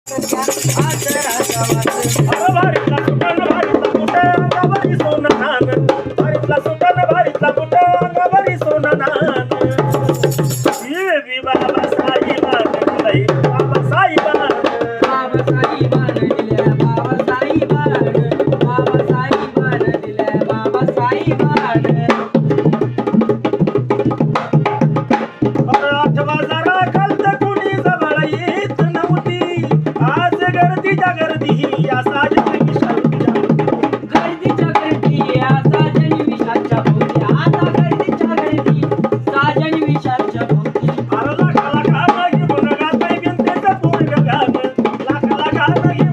भारीतला सुटण भारीतला कुठे अंगावरी सोनं नान भारीतला सुटण भारीतला कुठे अंगावरी सोनं नान ये बी बाबा साईबान दिलंय बाबा साईबान बाबा साईबान दिल्या बाबा साईबान बाबा साईबान दिल्या बाबा साईबान आठवा जरा खालत कुणी जवळ येत नव्हती आज गर्दीच्या गर्दी या साजन विशालच्या गर्दीच्या गर्दी आता जन विशालच्या भोवती आता गर्दीच्या गर्दी साजन विशालच्या भोवती अरे लाखा लाखा नाही मुलगा ते बिनतेचं पोरग गाणं लाखा लाखा नाही